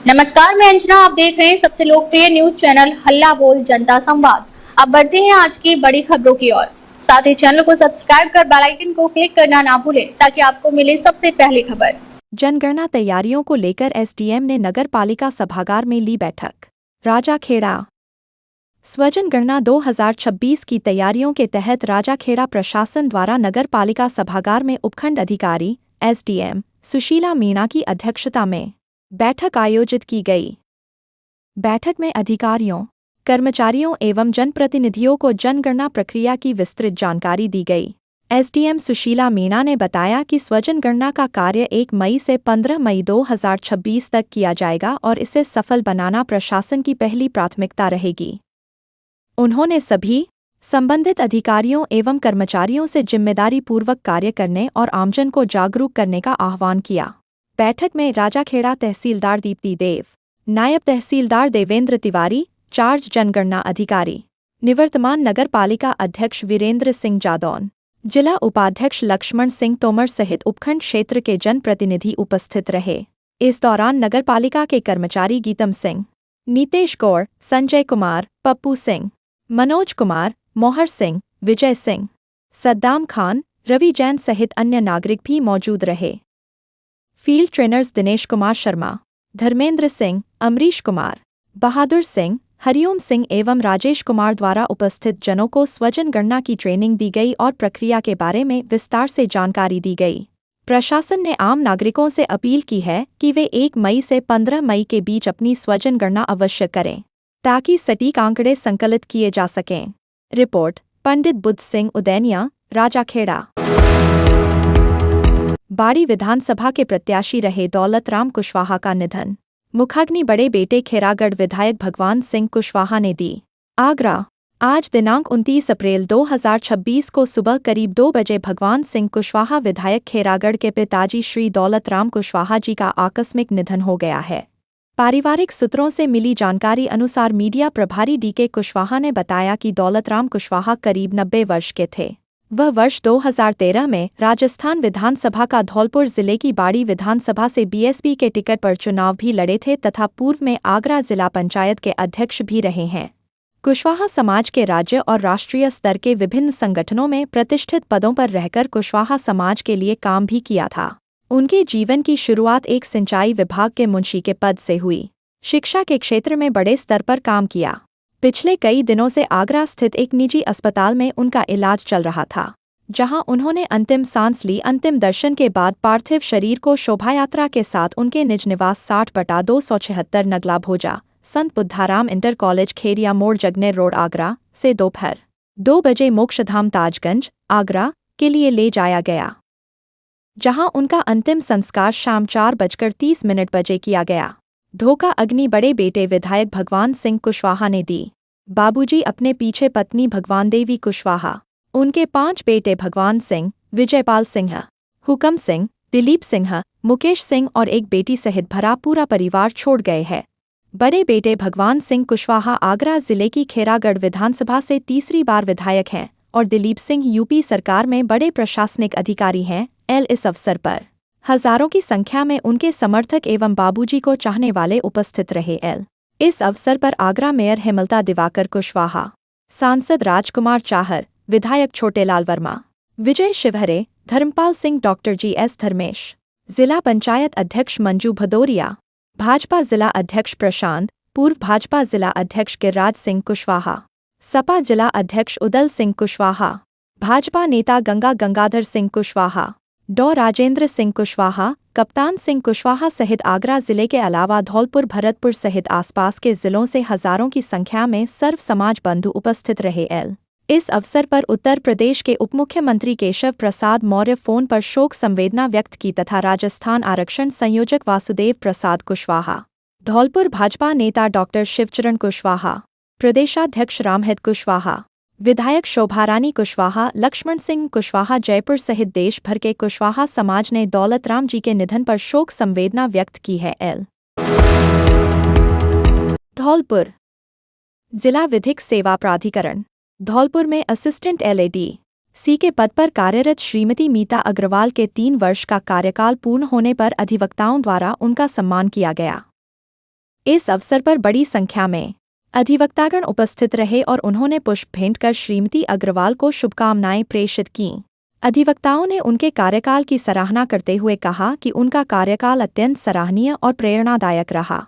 नमस्कार, मैं अंजना। आप देख रहे हैं सबसे लोकप्रिय न्यूज चैनल हल्ला बोल जनता संवाद। अब बढ़ते हैं आज की बड़ी खबरों की ओर। साथ ही चैनल को सब्सक्राइब कर बेल आइकन को क्लिक करना ना भूलें ताकि आपको मिले सबसे पहले खबर। जनगणना तैयारियों को लेकर एसडीएम ने नगर पालिका सभागार में ली बैठक। राजाखेड़ा स्वजनगणना 2026 की तैयारियों के तहत राजाखेड़ा प्रशासन द्वारा नगर पालिका सभागार में उपखंड अधिकारी एसडीएम सुशीला मीणा की अध्यक्षता में बैठक आयोजित की गई। बैठक में अधिकारियों, कर्मचारियों एवं जनप्रतिनिधियों को जनगणना प्रक्रिया की विस्तृत जानकारी दी गई। एसडीएम सुशीला मीणा ने बताया कि स्वजनगणना का कार्य 1 मई से 15 मई 2026 तक किया जाएगा और इसे सफल बनाना प्रशासन की पहली प्राथमिकता रहेगी। उन्होंने सभी संबंधित अधिकारियों एवं कर्मचारियों से जिम्मेदारीपूर्वक कार्य करने और आमजन को जागरूक करने का आह्वान किया। बैठक में राजाखेड़ा तहसीलदार दीप्ति देव, नायब तहसीलदार देवेंद्र तिवारी, चार्ज जनगणना अधिकारी, निवर्तमान नगर पालिका अध्यक्ष वीरेंद्र सिंह जादौन, जिला उपाध्यक्ष लक्ष्मण सिंह तोमर सहित उपखंड क्षेत्र के जनप्रतिनिधि उपस्थित रहे। इस दौरान नगर पालिका के कर्मचारी गीतम सिंह, नीतेश गौड़, संजय कुमार, पप्पू सिंह, मनोज कुमार, मोहर सिंह, विजय सिंह, सद्दाम खान, रवि जैन सहित अन्य नागरिक भी मौजूद रहे। फील्ड ट्रेनर्स दिनेश कुमार शर्मा, धर्मेंद्र सिंह, अमरीश कुमार, बहादुर सिंह, हरिओम सिंह एवं राजेश कुमार द्वारा उपस्थित जनों को स्वजनगणना की ट्रेनिंग दी गई और प्रक्रिया के बारे में विस्तार से जानकारी दी गई। प्रशासन ने आम नागरिकों से अपील की है कि वे 1 मई से 15 मई के बीच अपनी स्वजनगणना अवश्य करें ताकि सटीक आंकड़े संकलित किए जा सकें। रिपोर्ट पंडित बुद्ध सिंह उदैनिया, राजाखेड़ा। बाड़ी विधानसभा के प्रत्याशी रहे दौलतराम कुशवाहा का निधन। मुखाग्नि बड़े बेटे खैरागढ़ विधायक भगवान सिंह कुशवाहा ने दी। आगरा आज दिनांक 29 अप्रैल 2026 को सुबह करीब 2 बजे भगवान सिंह कुशवाहा विधायक खैरागढ़ के पिताजी श्री दौलतराम कुशवाहा जी का आकस्मिक निधन हो गया है। पारिवारिक सूत्रों से मिली जानकारी अनुसार मीडिया प्रभारी डीके कुशवाहा ने बताया कि दौलतराम कुशवाहा करीब 90 वर्ष के थे। वह वर्ष 2013 में राजस्थान विधानसभा का धौलपुर जिले की बाड़ी विधानसभा से बीएसपी के टिकट पर चुनाव भी लड़े थे तथा पूर्व में आगरा जिला पंचायत के अध्यक्ष भी रहे हैं। कुशवाहा समाज के राज्य और राष्ट्रीय स्तर के विभिन्न संगठनों में प्रतिष्ठित पदों पर रहकर कुशवाहा समाज के लिए काम भी किया था। उनके जीवन की शुरुआत एक सिंचाई विभाग के मुंशी के पद से हुई। शिक्षा के क्षेत्र में बड़े स्तर पर काम किया। पिछले कई दिनों से आगरा स्थित एक निजी अस्पताल में उनका इलाज चल रहा था, जहां उन्होंने अंतिम सांस ली। अंतिम दर्शन के बाद पार्थिव शरीर को शोभायात्रा के साथ उनके निज निवास 60/276 नगला भोजा संत बुद्धाराम इंटर कॉलेज खेरिया मोड़ जगनेर रोड आगरा से दोपहर 2 बजे मोक्षधाम ताजगंज आगरा के लिए ले जाया गया, जहां उनका अंतिम संस्कार शाम 4:30 बजे किया गया। धोखा अग्नि बड़े बेटे विधायक भगवान सिंह कुशवाहा ने दी। बाबूजी अपने पीछे पत्नी भगवान देवी कुशवाहा, उनके 5 बेटे भगवान सिंह, विजयपाल सिंह, हुकम सिंह, दिलीप सिंह, मुकेश सिंह और एक बेटी सहित भरा पूरा परिवार छोड़ गए हैं। बड़े बेटे भगवान सिंह कुशवाहा आगरा जिले की खैरागढ़ विधानसभा से तीसरी बार विधायक हैं और दिलीप सिंह यूपी सरकार में बड़े प्रशासनिक अधिकारी हैं। इस अवसर पर हजारों की संख्या में उनके समर्थक एवं बाबूजी को चाहने वाले उपस्थित रहे। इस अवसर पर आगरा मेयर हेमलता दिवाकर कुशवाहा, सांसद राजकुमार चाहर, विधायक छोटेलाल वर्मा, विजय शिवहरे, धर्मपाल सिंह, डॉक्टर GS धर्मेश, जिला पंचायत अध्यक्ष मंजू भदौरिया, भाजपा जिला अध्यक्ष प्रशांत, पूर्व भाजपा जिला अध्यक्ष गिरिराज सिंह कुशवाहा, सपा जिला अध्यक्ष उदल सिंह कुशवाहा, भाजपा नेता गंगाधर सिंह कुशवाहा, डॉ राजेंद्र सिंह कुशवाहा, कप्तान सिंह कुशवाहा सहित आगरा जिले के अलावा धौलपुर, भरतपुर सहित आसपास के जिलों से हजारों की संख्या में सर्व समाज बंधु उपस्थित रहे। इस अवसर पर उत्तर प्रदेश के उपमुख्यमंत्री केशव प्रसाद मौर्य फोन पर शोक संवेदना व्यक्त की तथा राजस्थान आरक्षण संयोजक वासुदेव प्रसाद कुशवाहा, धौलपुर भाजपा नेता डॉक्टर शिवचरण कुशवाहा, प्रदेशाध्यक्ष रामहित कुशवाहा, विधायक शोभारानी कुशवाहा, लक्ष्मण सिंह कुशवाहा, जयपुर सहित देश भर के कुशवाहा समाज ने दौलतराम जी के निधन पर शोक संवेदना व्यक्त की है। धौलपुर जिला विधिक सेवा प्राधिकरण धौलपुर में असिस्टेंट LAD के पद पर कार्यरत श्रीमती मीता अग्रवाल के 3 वर्ष का कार्यकाल पूर्ण होने पर अधिवक्ताओं द्वारा उनका सम्मान किया गया। इस अवसर पर बड़ी संख्या में अधिवक्तागण उपस्थित रहे और उन्होंने पुष्प भेंट कर श्रीमती अग्रवाल को शुभकामनाएं प्रेषित कीं। अधिवक्ताओं ने उनके कार्यकाल की सराहना करते हुए कहा कि उनका कार्यकाल अत्यंत सराहनीय और प्रेरणादायक रहा।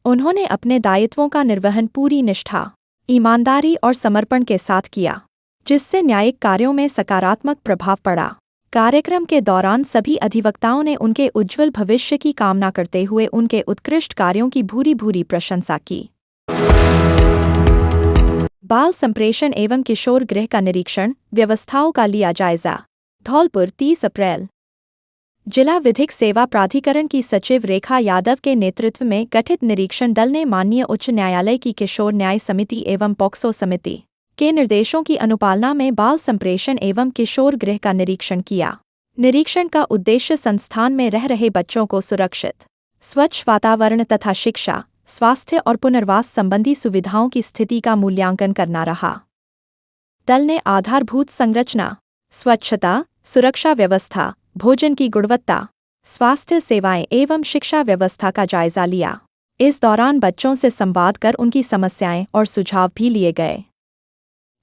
उन्होंने अपने दायित्वों का निर्वहन पूरी निष्ठा, ईमानदारी और समर्पण के साथ किया, जिससे न्यायिक कार्यों में सकारात्मक प्रभाव पड़ा। कार्यक्रम के दौरान सभी अधिवक्ताओं ने उनके उज्ज्वल भविष्य की कामना करते हुए उनके उत्कृष्ट कार्यों की भूरी भूरी प्रशंसा की। बाल संप्रेषण एवं किशोर गृह का निरीक्षण, व्यवस्थाओं का लिया जायजा। धौलपुर 30 अप्रैल। जिला विधिक सेवा प्राधिकरण की सचिव रेखा यादव के नेतृत्व में गठित निरीक्षण दल ने माननीय उच्च न्यायालय की किशोर न्याय समिति एवं पॉक्सो समिति के निर्देशों की अनुपालना में बाल संप्रेषण एवं किशोर गृह का निरीक्षण किया। निरीक्षण का उद्देश्य संस्थान में रह रहे बच्चों को सुरक्षित, स्वच्छ वातावरण तथा शिक्षा, स्वास्थ्य और पुनर्वास संबंधी सुविधाओं की स्थिति का मूल्यांकन करना रहा। दल ने आधारभूत संरचना, स्वच्छता, सुरक्षा व्यवस्था, भोजन की गुणवत्ता, स्वास्थ्य सेवाएं एवं शिक्षा व्यवस्था का जायजा लिया। इस दौरान बच्चों से संवाद कर उनकी समस्याएं और सुझाव भी लिए गए।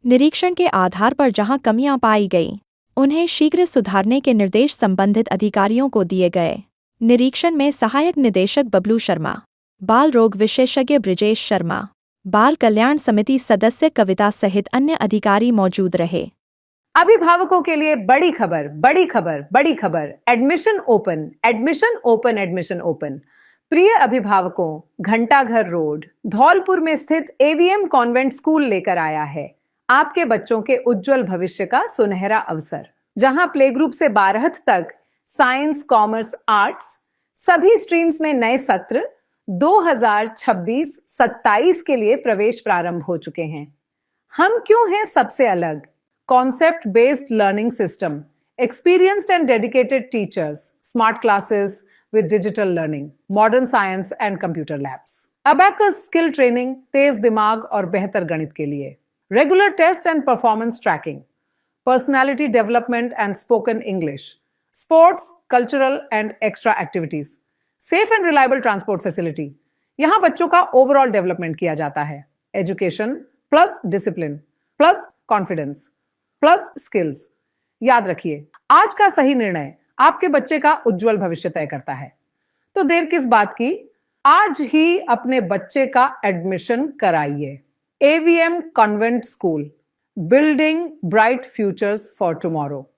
निरीक्षण के आधार पर जहां कमियां पाई गईं, उन्हें शीघ्र सुधारने के निर्देश संबंधित अधिकारियों को दिए गए। निरीक्षण में सहायक निदेशक बबलू शर्मा, बाल रोग विशेषज्ञ ब्रिजेश शर्मा, बाल कल्याण समिति सदस्य कविता सहित अन्य अधिकारी मौजूद रहे। अभिभावकों के लिए बड़ी खबर, बड़ी खबर, बड़ी खबर। Admission open, admission open, admission open. प्रिय अभिभावकों, घंटाघर रोड, धौलपुर में स्थित एवीएम कॉन्वेंट स्कूल लेकर आया है आपके बच्चों के उज्जवल भविष्य का सुनहरा अवसर, जहां प्ले ग्रुप से 12th तक साइंस, कॉमर्स, आर्ट्स सभी स्ट्रीम्स में नए सत्र 2026-27 के लिए प्रवेश प्रारंभ हो चुके हैं। हम क्यों हैं सबसे अलग? Concept based learning system, experienced and dedicated teachers, smart classes with digital learning, modern science and computer labs, abacus skill training, तेज दिमाग और बेहतर गणित के लिए, regular tests and performance tracking, personality development and spoken English, sports, cultural and extra activities, safe and reliable transport facility। यहाँ बच्चों का overall development किया जाता है। Education plus discipline plus confidence plus skills. याद रखिए, आज का सही निर्णय आपके बच्चे का उज्जवल भविष्य तय करता है। तो देर किस बात की, आज ही अपने बच्चे का एडमिशन कराइए। AVM convent school, building bright futures for tomorrow.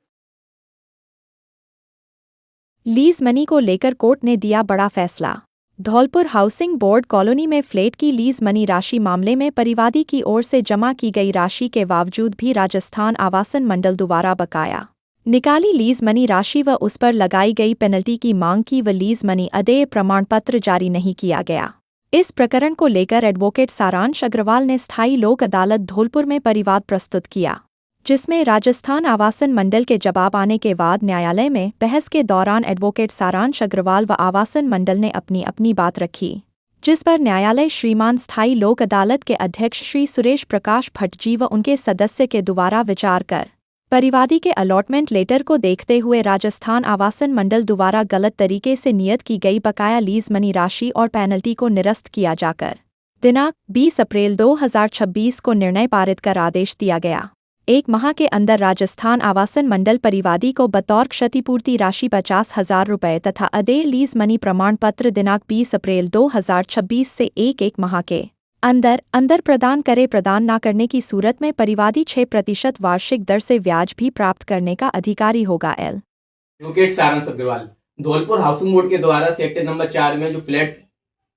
Lease money को लेकर कोर्ट ने दिया बड़ा फैसला। धौलपुर हाउसिंग बोर्ड कॉलोनी में फ्लैट की लीज मनी राशि मामले में परिवादी की ओर से जमा की गई राशि के बावजूद भी राजस्थान आवासन मंडल द्वारा बकाया निकाली लीज मनी राशि व उस पर लगाई गई पेनल्टी की मांग की व लीज मनी अदेय प्रमाण पत्र जारी नहीं किया गया। इस प्रकरण को लेकर एडवोकेट सारांश अग्रवाल ने स्थायी लोक अदालत धौलपुर में परिवाद प्रस्तुत किया, जिसमें राजस्थान आवासन मंडल के जवाब आने के बाद न्यायालय में बहस के दौरान एडवोकेट सारांश अग्रवाल व आवासन मंडल ने अपनी अपनी बात रखी, जिस पर न्यायालय श्रीमान स्थायी लोक अदालत के अध्यक्ष श्री सुरेश प्रकाश भट्ट जी व उनके सदस्य के द्वारा विचार कर परिवादी के अलॉटमेंट लेटर को देखते हुए राजस्थान आवासन मंडल द्वारा गलत तरीके से नियत की गई बकाया लीज मनी राशि और पेनल्टी को निरस्त किया जाकर दिनांक 20 अप्रैल 2026 को निर्णय पारित कर आदेश दिया गया। 1 माह के अंदर राजस्थान आवासन मंडल परिवादी को बतौर क्षतिपूर्ति राशि 50,000 रुपये तथा अदेय लीज मनी प्रमाण पत्र दिनांक 20 अप्रैल 2026 से एक माह के अंदर प्रदान करे। प्रदान न करने की सूरत में परिवादी 6% वार्षिक दर से ब्याज भी प्राप्त करने का अधिकारी होगा। एडवोकेट सारांश अग्रवाल, धौलपुर हाउसिंग बोर्ड के द्वारा सेक्टर नंबर 4 में जो फ्लैट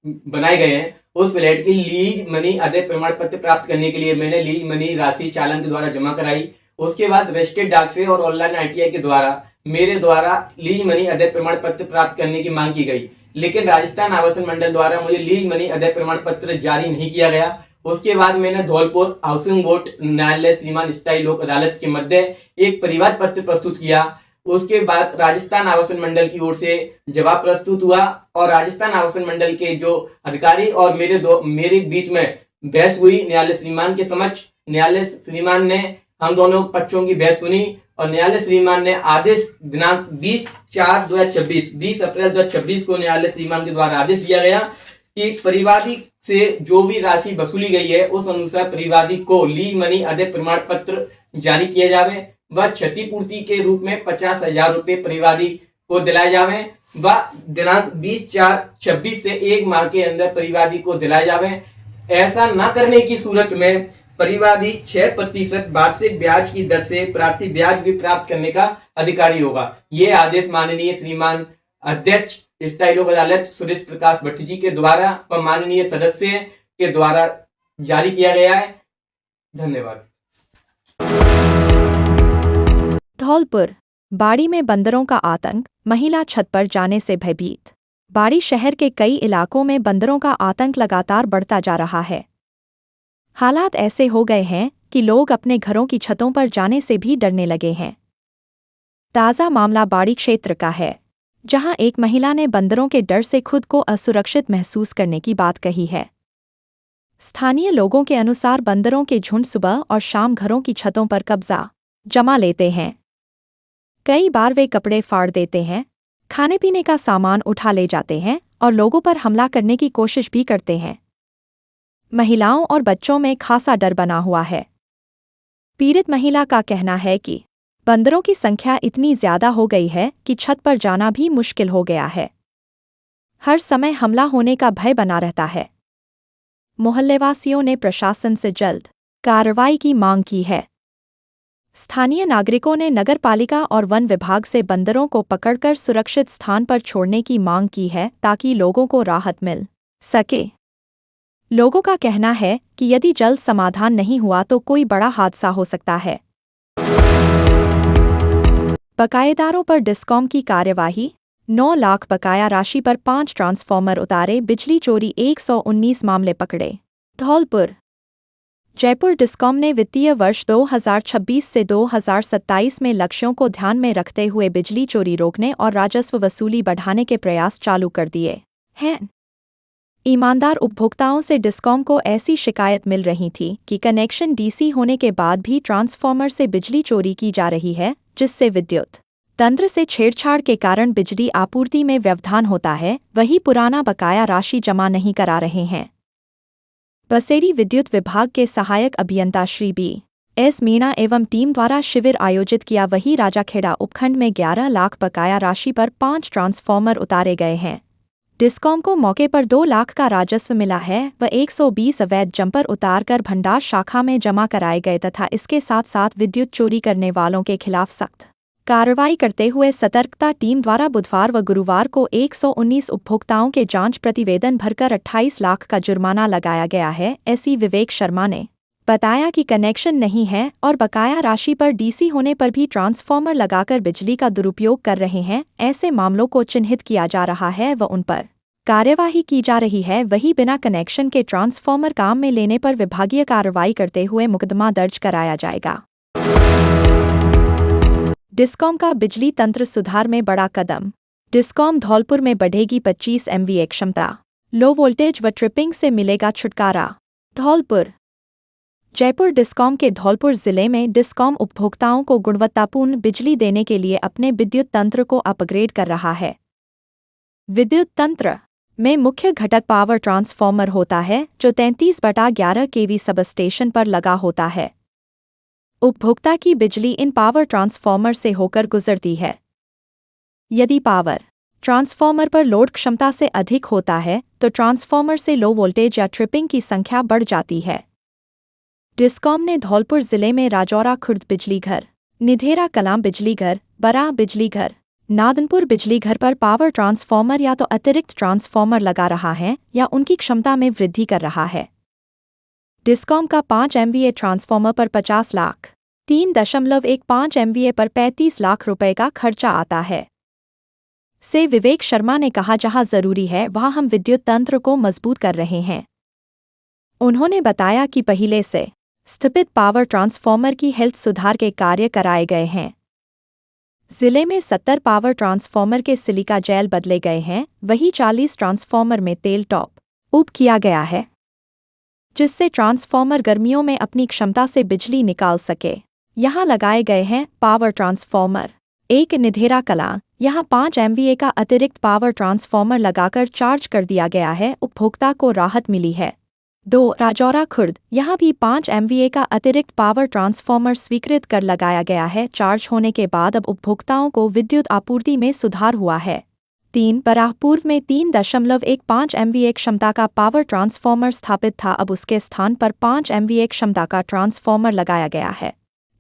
बनाए गए हैं उस फ्लैट की लीज मनी अदेय प्रमाण पत्र प्राप्त करने के लिए मैंने लीज मनी राशि चालान के द्वारा जमा कराई। उसके बाद रजिस्टर्ड डाक से और ऑनलाइन आरटीआई के द्वारा मेरे द्वारा लीज मनी अदेय प्रमाण पत्र प्राप्त करने की मांग की गई, लेकिन राजस्थान आवासन मंडल द्वारा मुझे लीज मनी अदेय प्रमाण पत्र जारी नहीं किया गया। उसके बाद मैंने धौलपुर हाउसिंग बोर्ड न्यायालय श्रीमान स्थायी लोक अदालत के मध्य एक परिवाद पत्र प्रस्तुत किया। उसके बाद राजस्थान आवासन मंडल की ओर से जवाब प्रस्तुत हुआ और राजस्थान आवासन मंडल के जो अधिकारी और मेरे बीच में बहस हुई न्यायालय श्रीमान के समक्ष। न्यायालय श्रीमान ने हम दोनों पक्षों की बहस सुनी और न्यायालय श्रीमान ने आदेश दिनांक 20 अप्रैल 2026 को न्यायालय श्रीमान के द्वारा आदेश दिया गया कि परिवादी से जो भी राशि वसूली गई है उस अनुसार परिवादी को लीज मनी अदय प्रमाण पत्र जारी किया जावे व क्षतिपूर्ति के रूप में 50,000 रुपए परिवादी को दिलाए जावे व दिनांक 20/4/26 से 1 माह के अंदर परिवादी को दिलाए जावे। ऐसा न करने की सूरत में परिवादी 6% वार्षिक ब्याज की दर से प्राप्ति ब्याज भी प्राप्त करने का अधिकारी होगा। ये आदेश माननीय श्रीमान अध्यक्ष स्थायी लोक अदालत सुरेश प्रकाश भट्ट जी के द्वारा व माननीय सदस्य के द्वारा जारी किया गया है। धन्यवाद। धौलपुर बाड़ी में बंदरों का आतंक, महिला छत पर जाने से भयभीत। बाड़ी शहर के कई इलाकों में बंदरों का आतंक लगातार बढ़ता जा रहा है। हालात ऐसे हो गए हैं कि लोग अपने घरों की छतों पर जाने से भी डरने लगे हैं। ताज़ा मामला बाड़ी क्षेत्र का है, जहां एक महिला ने बंदरों के डर से खुद को असुरक्षित महसूस करने की बात कही है। स्थानीय लोगों के अनुसार बंदरों के झुंड सुबह और शाम घरों की छतों पर कब्जा जमा लेते हैं। कई बार वे कपड़े फाड़ देते हैं, खाने पीने का सामान उठा ले जाते हैं और लोगों पर हमला करने की कोशिश भी करते हैं। महिलाओं और बच्चों में खासा डर बना हुआ है। पीड़ित महिला का कहना है कि बंदरों की संख्या इतनी ज्यादा हो गई है कि छत पर जाना भी मुश्किल हो गया है। हर समय हमला होने का भय बना रहता है। मोहल्लेवासियों ने प्रशासन से जल्द कार्रवाई की मांग की है। स्थानीय नागरिकों ने नगर पालिका और वन विभाग से बंदरों को पकड़कर सुरक्षित स्थान पर छोड़ने की मांग की है ताकि लोगों को राहत मिल सके। लोगों का कहना है कि यदि जल्द समाधान नहीं हुआ तो कोई बड़ा हादसा हो सकता है। बकायेदारों पर डिस्कॉम की कार्यवाही। 9 लाख बकाया राशि पर 5 ट्रांसफार्मर उतारे, बिजली चोरी 119 मामले पकड़े। धौलपुर जयपुर डिस्कॉम ने वित्तीय वर्ष 2026 से 2027 में लक्ष्यों को ध्यान में रखते हुए बिजली चोरी रोकने और राजस्व वसूली बढ़ाने के प्रयास चालू कर दिए हैं। ईमानदार उपभोक्ताओं से डिस्कॉम को ऐसी शिकायत मिल रही थी कि कनेक्शन डीसी होने के बाद भी ट्रांसफार्मर से बिजली चोरी की जा रही है, जिससे विद्युत तंत्र से छेड़छाड़ के कारण बिजली आपूर्ति में व्यवधान होता है। वही पुराना बकाया राशि जमा नहीं करा रहे हैं। बसेड़ी विद्युत विभाग के सहायक अभियंता श्री B.S. मीणा एवं टीम द्वारा शिविर आयोजित किया। वही राजाखेड़ा उपखंड में 11 लाख बकाया राशि पर 5 ट्रांसफार्मर उतारे गए हैं। डिस्कॉम को मौके पर 2 लाख का राजस्व मिला है व 120 अवैध जंपर उतारकर भंडार शाखा में जमा कराए गए तथा इसके साथ साथ विद्युत चोरी करने वालों के खिलाफ सख्त कार्रवाई करते हुए सतर्कता टीम द्वारा बुधवार व गुरुवार को 119 उपभोक्ताओं के जांच प्रतिवेदन भरकर 28 लाख का जुर्माना लगाया गया है। एसई विवेक शर्मा ने बताया कि कनेक्शन नहीं है और बकाया राशि पर डीसी होने पर भी ट्रांसफार्मर लगाकर बिजली का दुरुपयोग कर रहे हैं। ऐसे मामलों को चिन्हित किया जा रहा है व उन पर कार्यवाही की जा रही है। वही बिना कनेक्शन के ट्रांसफार्मर काम में लेने पर विभागीय कार्रवाई करते हुए मुकदमा दर्ज कराया जाएगा। डिस्कॉम का बिजली तंत्र सुधार में बड़ा कदम। डिस्कॉम धौलपुर में बढ़ेगी 25 MVA क्षमता। लो वोल्टेज व ट्रिपिंग से मिलेगा छुटकारा। धौलपुर जयपुर डिस्कॉम के धौलपुर जिले में डिस्कॉम उपभोक्ताओं को गुणवत्तापूर्ण बिजली देने के लिए अपने विद्युत तंत्र को अपग्रेड कर रहा है। विद्युत तंत्र में मुख्य घटक पावर ट्रांसफार्मर होता है जो 33/11 kV सबस्टेशन पर लगा होता है। उपभोक्ता की बिजली इन पावर ट्रांसफार्मर से होकर गुजरती है। यदि पावर ट्रांसफार्मर पर लोड क्षमता से अधिक होता है तो ट्रांसफार्मर से लो वोल्टेज या ट्रिपिंग की संख्या बढ़ जाती है। डिस्कॉम ने धौलपुर जिले में राजौरा खुर्द बिजली घर, निधेरा कलां बिजली घर, बरा बिजली घर, नादनपुर बिजली घर पर पावर ट्रांसफार्मर या तो अतिरिक्त ट्रांसफार्मर लगा रहा है या उनकी क्षमता में वृद्धि कर रहा है। डिस्कॉम का 5 MVA ट्रांसफार्मर पर 50 लाख, 3.15 MVA पर 35 लाख रुपए का खर्चा आता है। से विवेक शर्मा ने कहा, जहां जरूरी है वहां हम विद्युत तंत्र को मजबूत कर रहे हैं। उन्होंने बताया कि पहले से स्थापित पावर ट्रांसफार्मर की हेल्थ सुधार के कार्य कराए गए हैं। जिले में 70 पावर ट्रांसफार्मर के सिलिका जेल बदले गए हैं। वही 40 ट्रांसफार्मर में तेल टॉप अप किया गया है, जिससे ट्रांसफार्मर गर्मियों में अपनी क्षमता से बिजली निकाल सके। यहां लगाए गए हैं पावर ट्रांसफार्मर। एक निधेरा कलां यहाँ 5 MVA का अतिरिक्त पावर ट्रांसफॉर्मर लगाकर चार्ज कर दिया गया है, उपभोक्ता को राहत मिली है। 2. राजौरा खुर्द, यहाँ भी 5 MVA का अतिरिक्त पावर ट्रांसफॉर्मर स्वीकृत कर लगाया गया है, चार्ज होने के बाद अब उपभोक्ताओं को विद्युत आपूर्ति में सुधार हुआ है। 3. बराहपुर में 3.15 MVA क्षमता का पावर ट्रांसफॉर्मर स्थापित था, अब उसके स्थान पर 5 MVA क्षमता का ट्रांसफॉर्मर लगाया गया है।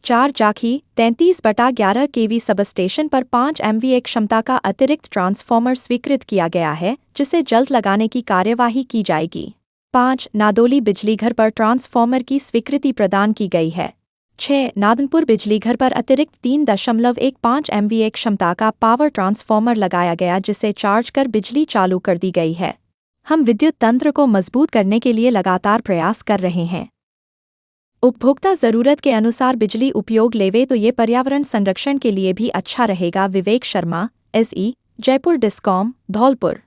4. जाखी 33/11 kV सबस्टेशन पर 5 MVA क्षमता का अतिरिक्त ट्रांसफॉर्मर स्वीकृत किया गया है, जिसे जल्द लगाने की कार्यवाही की जाएगी। 5. नादोली बिजलीघर पर ट्रांसफॉर्मर की स्वीकृति प्रदान की गई है। 6. नादनपुर बिजलीघर पर अतिरिक्त 3.15 MVA क्षमता का पावर ट्रांसफॉर्मर लगाया गया, जिसे चार्ज कर बिजली चालू कर दी गई है। हम विद्युत तंत्र को मजबूत करने के लिए लगातार प्रयास कर रहे हैं। उपभोक्ता जरूरत के अनुसार बिजली उपयोग लेवे तो ये पर्यावरण संरक्षण के लिए भी अच्छा रहेगा। Vivek Sharma, SE, Jaipur discom, Dholpur.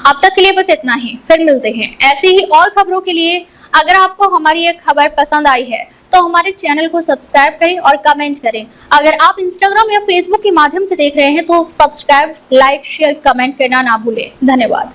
अब तक के लिए बस इतना ही, फिर मिलते हैं ऐसी ही और खबरों के लिए। अगर आपको हमारी ये खबर पसंद आई है तो हमारे चैनल को सब्सक्राइब करें और कमेंट करें। अगर आप इंस्टाग्राम या फेसबुक के माध्यम से देख रहे हैं तो सब्सक्राइब, लाइक, शेयर, कमेंट करना ना भूलें। धन्यवाद।